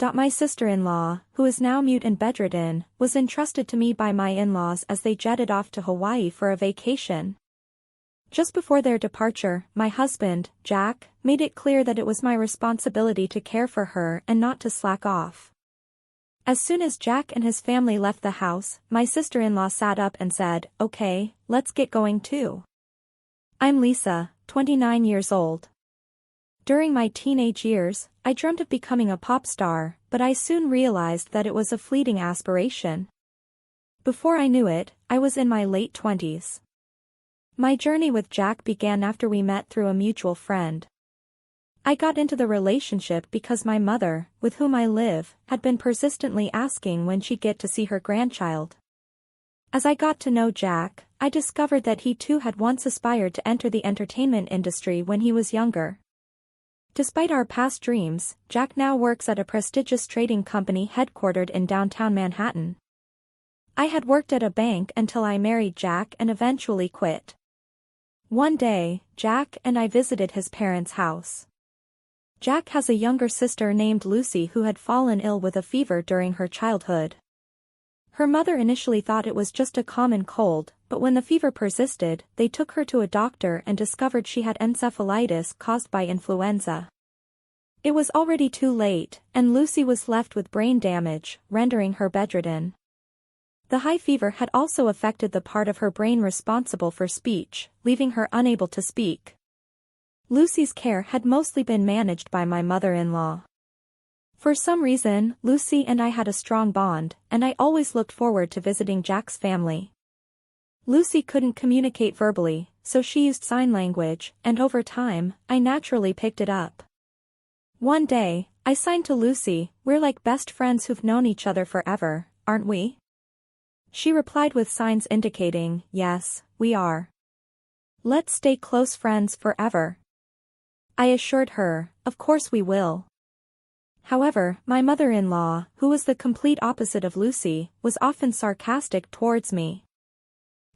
My sister-in-law, who is now mute and bedridden, was entrusted to me by my in-laws as they jetted off to Hawaii for a vacation. Just before their departure, my husband, Jack, made it clear that it was my responsibility to care for her and not to slack off. As soon as Jack and his family left the house, my sister-in-law sat up and said, "Okay, let's get going too." I'm Lisa, 29 years old. During my teenage years, I dreamt of becoming a pop star, but I soon realized that it was a fleeting aspiration. Before I knew it, I was in my late 20s. My journey with Jack began after we met through a mutual friend. I got into the relationship because my mother, with whom I live, had been persistently asking when she'd get to see her grandchild. As I got to know Jack, I discovered that he too had once aspired to enter the entertainment industry when he was younger. Despite our past dreams, Jack now works at a prestigious trading company headquartered in downtown Manhattan. I had worked at a bank until I married Jack and eventually quit. One day, Jack and I visited his parents' house. Jack has a younger sister named Lucy who had fallen ill with a fever during her childhood. Her mother initially thought it was just a common cold, but when the fever persisted, they took her to a doctor and discovered she had encephalitis caused by influenza. It was already too late, and Lucy was left with brain damage, rendering her bedridden. The high fever had also affected the part of her brain responsible for speech, leaving her unable to speak. Lucy's care had mostly been managed by my mother-in-law. For some reason, Lucy and I had a strong bond, and I always looked forward to visiting Jack's family. Lucy couldn't communicate verbally, so she used sign language, and over time, I naturally picked it up. One day, I signed to Lucy, "We're like best friends who've known each other forever, aren't we?" She replied with signs indicating, "Yes, we are. Let's stay close friends forever." I assured her, "Of course we will." However, my mother-in-law, who was the complete opposite of Lucy, was often sarcastic towards me.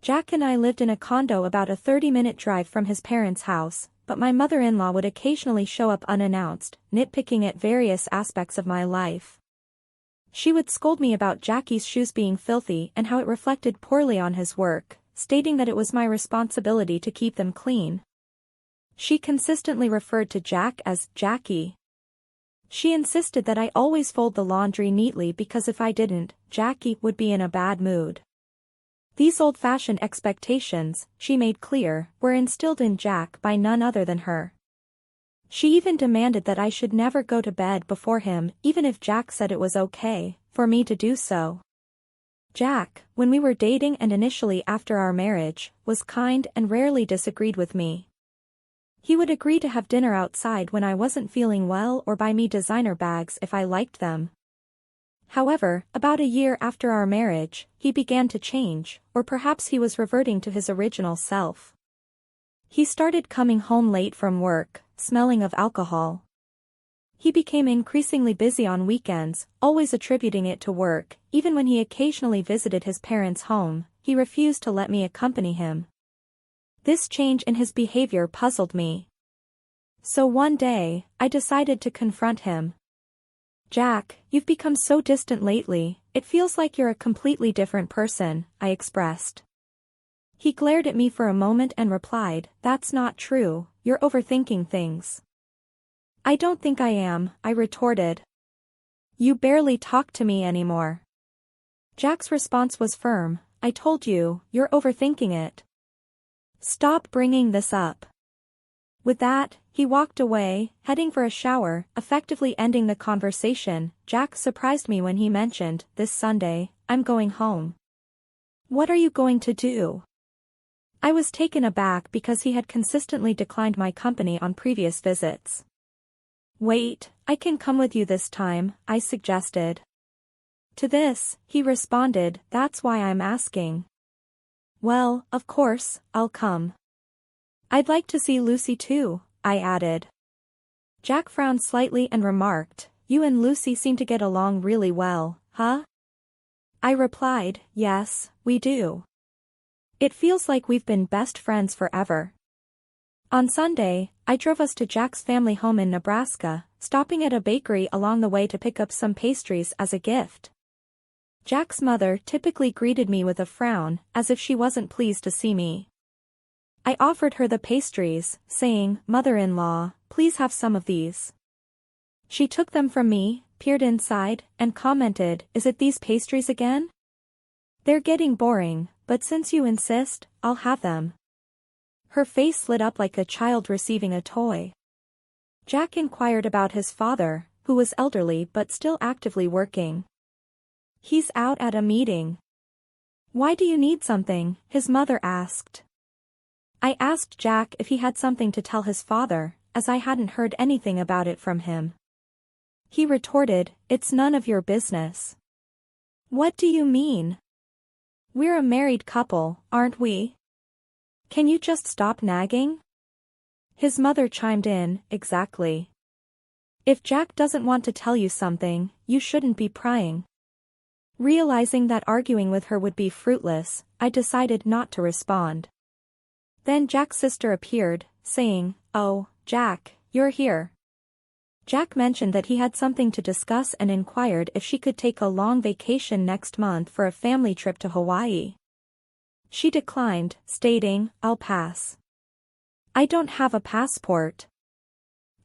Jack and I lived in a condo about a 30-minute drive from his parents' house, but my mother-in-law would occasionally show up unannounced, nitpicking at various aspects of my life. She would scold me about Jackie's shoes being filthy and how it reflected poorly on his work, stating that it was my responsibility to keep them clean. She consistently referred to Jack as Jackie. She insisted that I always fold the laundry neatly because if I didn't, Jackie would be in a bad mood. These old-fashioned expectations, she made clear, were instilled in Jack by none other than her. She even demanded that I should never go to bed before him, even if Jack said it was okay for me to do so. Jack, when we were dating and initially after our marriage, was kind and rarely disagreed with me. He would agree to have dinner outside when I wasn't feeling well or buy me designer bags if I liked them. However, about a year after our marriage, he began to change, or perhaps he was reverting to his original self. He started coming home late from work, smelling of alcohol. He became increasingly busy on weekends, always attributing it to work. Even when he occasionally visited his parents' home, he refused to let me accompany him. This change in his behavior puzzled me. So one day, I decided to confront him. "Jack, you've become so distant lately, it feels like you're a completely different person," I expressed. He glared at me for a moment and replied, "That's not true, you're overthinking things." "I don't think I am," I retorted. "You barely talk to me anymore." Jack's response was firm, "I told you, you're overthinking it. Stop bringing this up." With that, he walked away, heading for a shower, effectively ending the conversation. Jack surprised me when he mentioned, "This Sunday, I'm going home." "What are you going to do?" I was taken aback because he had consistently declined my company on previous visits. "Wait, I can come with you this time," I suggested. To this, he responded, "That's why I'm asking." "Well, of course, I'll come." "I'd like to see Lucy too," I added. Jack frowned slightly and remarked, "You and Lucy seem to get along really well, huh?" I replied, "Yes, we do. It feels like we've been best friends forever." On Sunday, I drove us to Jack's family home in Nebraska, stopping at a bakery along the way to pick up some pastries as a gift. Jack's mother typically greeted me with a frown, as if she wasn't pleased to see me. I offered her the pastries, saying, "Mother-in-law, please have some of these." She took them from me, peered inside, and commented, "Is it these pastries again? They're getting boring, but since you insist, I'll have them." Her face lit up like a child receiving a toy. Jack inquired about his father, who was elderly but still actively working. "He's out at a meeting." "Why do you need something?" his mother asked. I asked Jack if he had something to tell his father, as I hadn't heard anything about it from him. He retorted, "It's none of your business." "What do you mean? We're a married couple, aren't we? Can you just stop nagging?" His mother chimed in, "Exactly. If Jack doesn't want to tell you something, you shouldn't be prying." Realizing that arguing with her would be fruitless, I decided not to respond. Then Jack's sister appeared, saying, "Oh, Jack, you're here." Jack mentioned that he had something to discuss and inquired if she could take a long vacation next month for a family trip to Hawaii. She declined, stating, "I'll pass. I don't have a passport."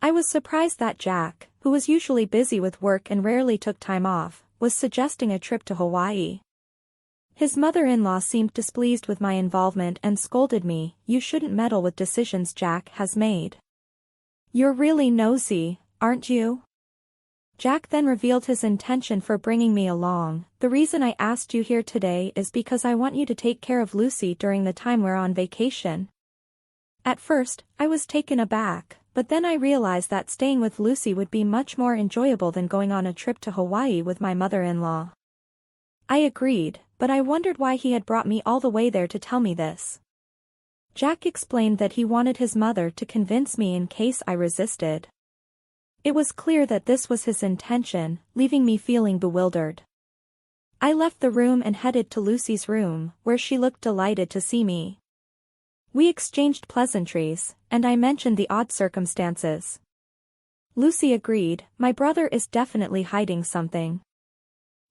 I was surprised that Jack, who was usually busy with work and rarely took time off, was suggesting a trip to Hawaii. His mother-in-law seemed displeased with my involvement and scolded me, "You shouldn't meddle with decisions Jack has made. You're really nosy, aren't you?" Jack then revealed his intention for bringing me along. "The reason I asked you here today is because I want you to take care of Lucy during the time we're on vacation." At first, I was taken aback, but then I realized that staying with Lucy would be much more enjoyable than going on a trip to Hawaii with my mother-in-law. I agreed, but I wondered why he had brought me all the way there to tell me this. Jack explained that he wanted his mother to convince me in case I resisted. It was clear that this was his intention, leaving me feeling bewildered. I left the room and headed to Lucy's room, where she looked delighted to see me. We exchanged pleasantries, and I mentioned the odd circumstances. Lucy agreed, "My brother is definitely hiding something.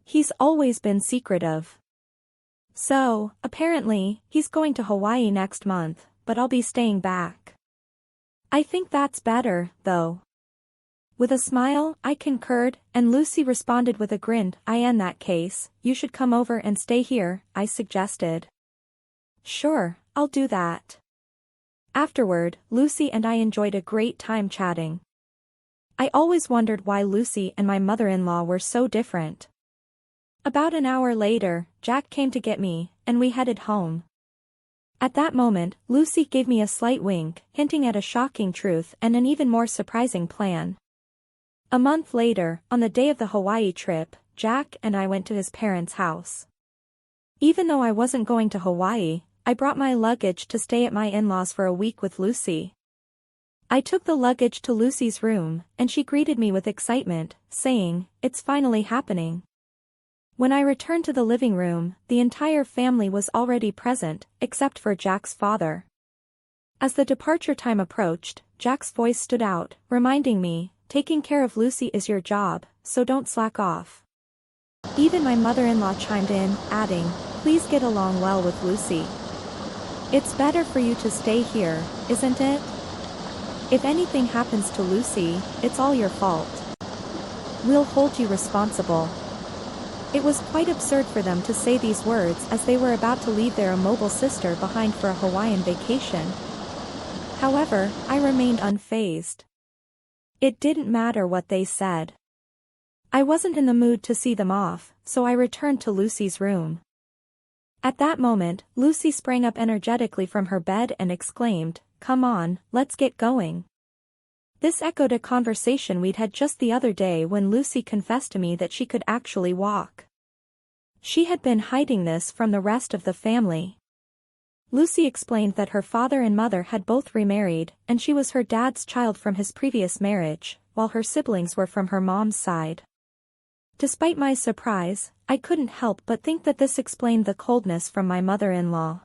He's always been secretive. So, apparently, he's going to Hawaii next month, but I'll be staying back. I think that's better, though." With a smile, I concurred, and Lucy responded with a grin. "In that case, you should come over and stay here," I suggested. "Sure, I'll do that." Afterward, Lucy and I enjoyed a great time chatting. I always wondered why Lucy and my mother-in-law were so different. About an hour later, Jack came to get me, and we headed home. At that moment, Lucy gave me a slight wink, hinting at a shocking truth and an even more surprising plan. A month later, on the day of the Hawaii trip, Jack and I went to his parents' house. Even though I wasn't going to Hawaii, I brought my luggage to stay at my in-laws for a week with Lucy. I took the luggage to Lucy's room, and she greeted me with excitement, saying, "It's finally happening." When I returned to the living room, the entire family was already present, except for Jack's father. As the departure time approached, Jack's voice stood out, reminding me, "Taking care of Lucy is your job, so don't slack off." Even my mother-in-law chimed in, adding, "Please get along well with Lucy. It's better for you to stay here, isn't it? If anything happens to Lucy, it's all your fault. We'll hold you responsible." It was quite absurd for them to say these words as they were about to leave their immobile sister behind for a Hawaiian vacation. However, I remained unfazed. It didn't matter what they said. I wasn't in the mood to see them off, so I returned to Lucy's room. At that moment, Lucy sprang up energetically from her bed and exclaimed, "Come on, let's get going." This echoed a conversation we'd had just the other day when Lucy confessed to me that she could actually walk. She had been hiding this from the rest of the family. Lucy explained that her father and mother had both remarried, and she was her dad's child from his previous marriage, while her siblings were from her mom's side. Despite my surprise, I couldn't help but think that this explained the coldness from my mother-in-law.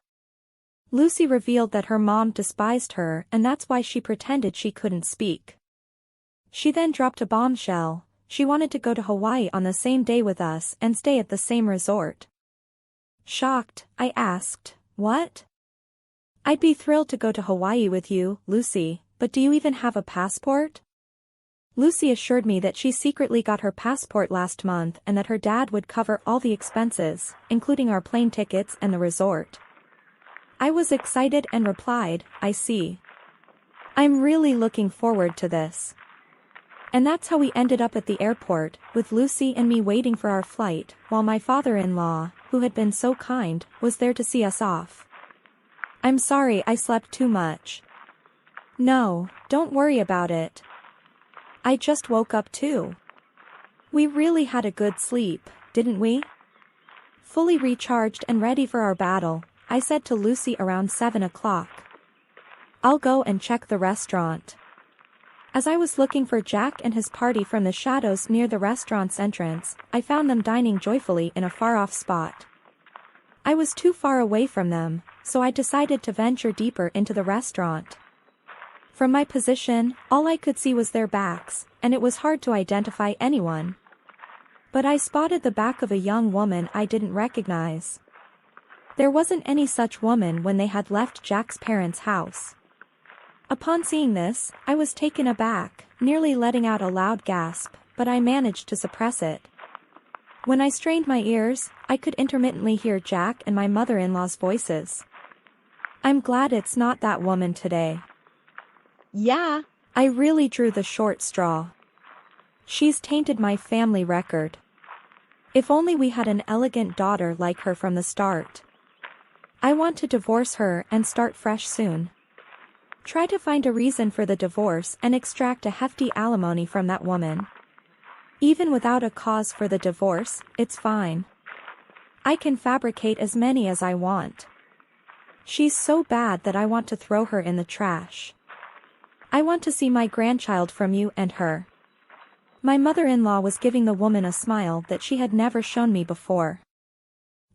Lucy revealed that her mom despised her and that's why she pretended she couldn't speak. She then dropped a bombshell. She wanted to go to Hawaii on the same day with us and stay at the same resort. Shocked, I asked, "What?" "I'd be thrilled to go to Hawaii with you, Lucy, but do you even have a passport?" Lucy assured me that she secretly got her passport last month and that her dad would cover all the expenses, including our plane tickets and the resort. I was excited and replied, "I see. I'm really looking forward to this." And that's how we ended up at the airport, with Lucy and me waiting for our flight, while my father-in-law, who had been so kind, was there to see us off. "I'm sorry I slept too much." "No, don't worry about it. I just woke up too." "We really had a good sleep, didn't we?" Fully recharged and ready for our battle, I said to Lucy around 7 o'clock. "I'll go and check the restaurant." As I was looking for Jack and his party from the shadows near the restaurant's entrance, I found them dining joyfully in a far-off spot. I was too far away from them, so I decided to venture deeper into the restaurant. From my position, all I could see was their backs, and it was hard to identify anyone. But I spotted the back of a young woman I didn't recognize. There wasn't any such woman when they had left Jack's parents' house. Upon seeing this, I was taken aback, nearly letting out a loud gasp, but I managed to suppress it. When I strained my ears, I could intermittently hear Jack and my mother-in-law's voices. "I'm glad it's not that woman today." "Yeah, I really drew the short straw. She's tainted my family record. If only we had an elegant daughter like her from the start. I want to divorce her and start fresh soon. Try to find a reason for the divorce and extract a hefty alimony from that woman. Even without a cause for the divorce, it's fine. I can fabricate as many as I want. She's so bad that I want to throw her in the trash. I want to see my grandchild from you and her." My mother-in-law was giving the woman a smile that she had never shown me before.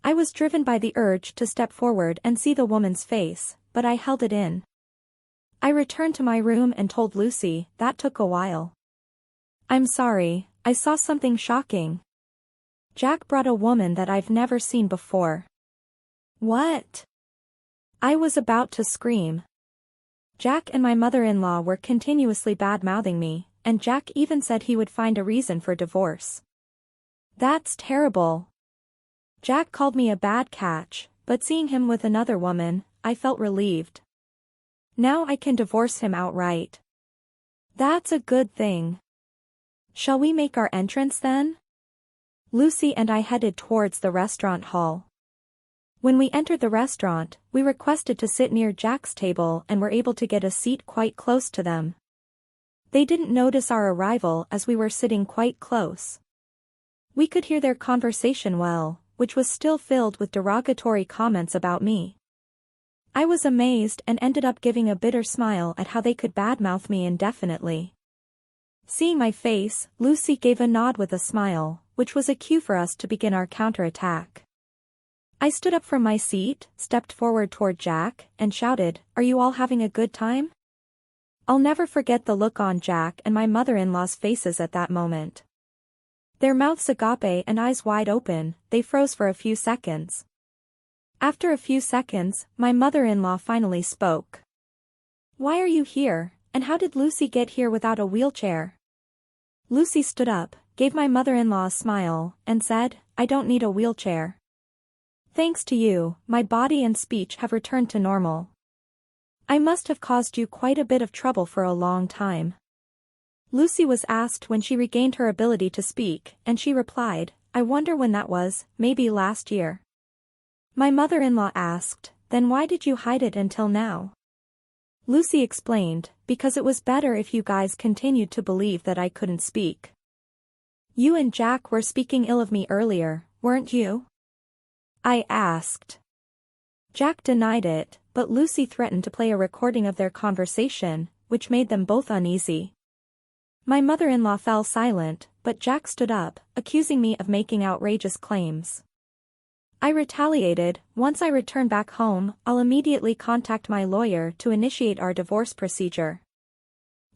I was driven by the urge to step forward and see the woman's face, but I held it in. I returned to my room and told Lucy that took a while. "I'm sorry, I saw something shocking. Jack brought a woman that I've never seen before." "What?" I was about to scream. Jack and my mother-in-law were continuously bad-mouthing me, and Jack even said he would find a reason for divorce. "That's terrible." Jack called me a bad catch, but seeing him with another woman, I felt relieved. Now I can divorce him outright. That's a good thing. Shall we make our entrance then? Lucy and I headed towards the restaurant hall. When we entered the restaurant, we requested to sit near Jack's table and were able to get a seat quite close to them. They didn't notice our arrival as we were sitting quite close. We could hear their conversation well, which was still filled with derogatory comments about me. I was amazed and ended up giving a bitter smile at how they could badmouth me indefinitely. Seeing my face, Lucy gave a nod with a smile, which was a cue for us to begin our counterattack. I stood up from my seat, stepped forward toward Jack, and shouted, "Are you all having a good time?" I'll never forget the look on Jack and my mother-in-law's faces at that moment. Their mouths agape and eyes wide open, they froze for a few seconds. After a few seconds, my mother-in-law finally spoke. "Why are you here, and how did Lucy get here without a wheelchair?" Lucy stood up, gave my mother-in-law a smile, and said, "I don't need a wheelchair. Thanks to you, my body and speech have returned to normal. I must have caused you quite a bit of trouble for a long time." Lucy was asked when she regained her ability to speak, and she replied, "I wonder when that was, maybe last year." My mother-in-law asked, "Then why did you hide it until now?" Lucy explained, "Because it was better if you guys continued to believe that I couldn't speak. You and Jack were speaking ill of me earlier, weren't you?" I asked. Jack denied it, but Lucy threatened to play a recording of their conversation, which made them both uneasy. My mother-in-law fell silent, but Jack stood up, accusing me of making outrageous claims. I retaliated. "Once I return back home, I'll immediately contact my lawyer to initiate our divorce procedure.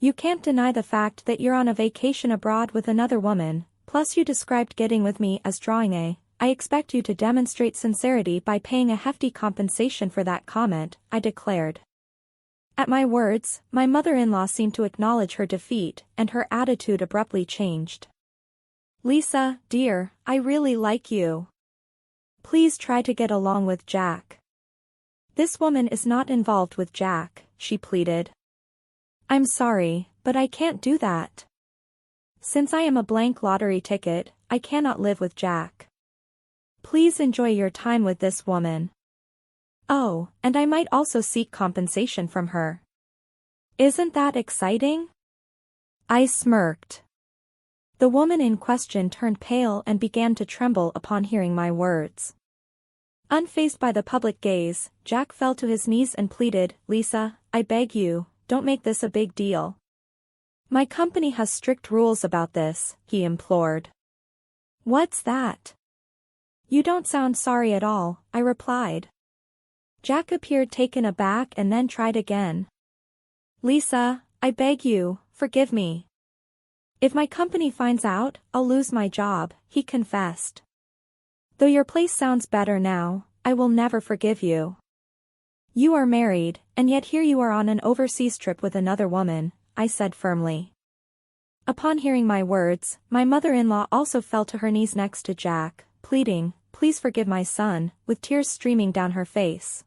You can't deny the fact that you're on a vacation abroad with another woman, plus you described getting with me as drawing a. I expect you to demonstrate sincerity by paying a hefty compensation for that comment, I declared. At my words, my mother-in-law seemed to acknowledge her defeat, and her attitude abruptly changed. Lisa, dear, I really like you. Please try to get along with Jack. This woman is not involved with Jack, she pleaded. I'm sorry, but I can't do that. Since I am a blank lottery ticket, I cannot live with Jack. Please enjoy your time with this woman. Oh, and I might also seek compensation from her. Isn't that exciting? I smirked. The woman in question turned pale and began to tremble upon hearing my words. Unfazed by the public gaze, Jack fell to his knees and pleaded, Lisa, I beg you, don't make this a big deal. My company has strict rules about this, he implored. What's that? You don't sound sorry at all, I replied. Jack appeared taken aback and then tried again. Lisa, I beg you, forgive me. If my company finds out, I'll lose my job, he confessed. Though your place sounds better now, I will never forgive you. You are married, and yet here you are on an overseas trip with another woman, I said firmly. Upon hearing my words, my mother-in-law also fell to her knees next to Jack, pleading, Please forgive my son, with tears streaming down her face.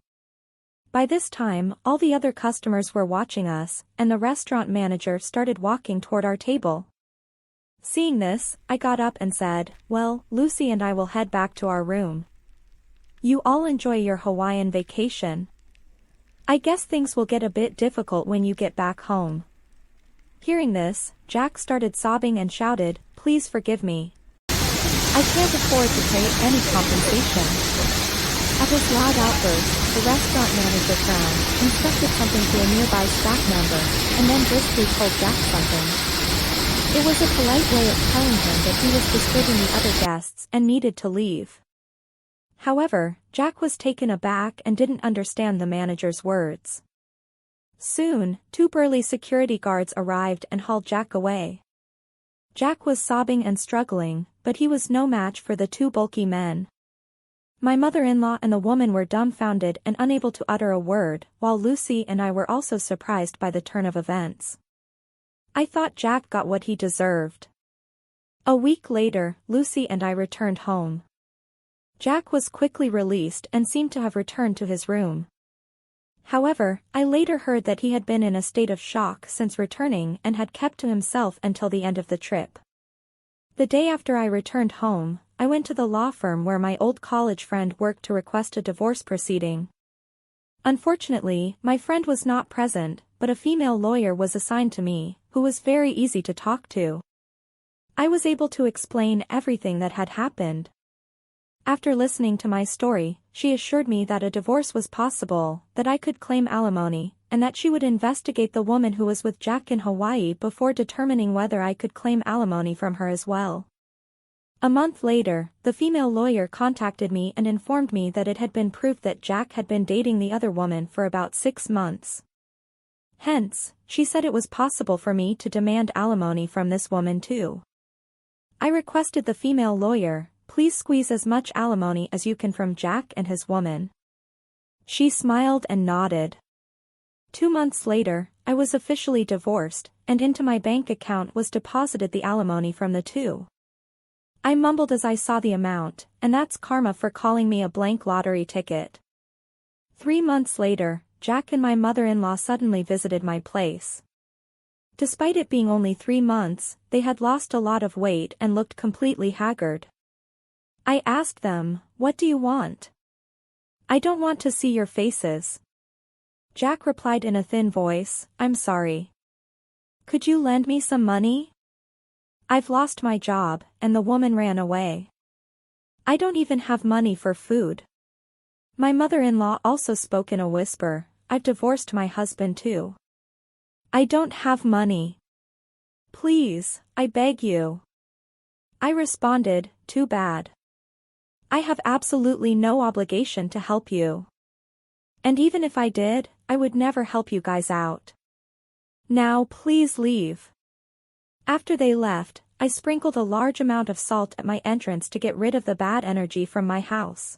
By this time, all the other customers were watching us, and the restaurant manager started walking toward our table. Seeing this, I got up and said, Well, Lucy and I will head back to our room. You all enjoy your Hawaiian vacation. I guess things will get a bit difficult when you get back home. Hearing this, Jack started sobbing and shouted, Please forgive me. I can't afford to pay any compensation. At his loud outburst, the restaurant manager frowned, instructed something to a nearby staff member, and then briskly told Jack something. It was a polite way of telling him that he was disturbing the other guests and needed to leave. However, Jack was taken aback and didn't understand the manager's words. Soon, 2 burly security guards arrived and hauled Jack away. Jack was sobbing and struggling, but he was no match for the 2 bulky men. My mother-in-law and the woman were dumbfounded and unable to utter a word, while Lucy and I were also surprised by the turn of events. I thought Jack got what he deserved. A week later, Lucy and I returned home. Jack was quickly released and seemed to have returned to his room. However, I later heard that he had been in a state of shock since returning and had kept to himself until the end of the trip. The day after I returned home, I went to the law firm where my old college friend worked to request a divorce proceeding. Unfortunately, my friend was not present, but a female lawyer was assigned to me, who was very easy to talk to. I was able to explain everything that had happened. After listening to my story, she assured me that a divorce was possible, that I could claim alimony, and that she would investigate the woman who was with Jack in Hawaii before determining whether I could claim alimony from her as well. A month later, the female lawyer contacted me and informed me that it had been proved that Jack had been dating the other woman for about 6 months. Hence, she said it was possible for me to demand alimony from this woman too. I requested the female lawyer, Please squeeze as much alimony as you can from Jack and his woman. She smiled and nodded. 2 months later, I was officially divorced, and into my bank account was deposited the alimony from the 2. I mumbled as I saw the amount, and that's karma for calling me a blank lottery ticket. 3 months later, Jack and my mother-in-law suddenly visited my place. Despite it being only 3 months, they had lost a lot of weight and looked completely haggard. I asked them, What do you want? I don't want to see your faces. Jack replied in a thin voice, I'm sorry. Could you lend me some money? I've lost my job, and the woman ran away. I don't even have money for food. My mother-in-law also spoke in a whisper, I've divorced my husband too. I don't have money. Please, I beg you. I responded, Too bad. I have absolutely no obligation to help you. And even if I did, I would never help you guys out. Now please leave. After they left, I sprinkled a large amount of salt at my entrance to get rid of the bad energy from my house.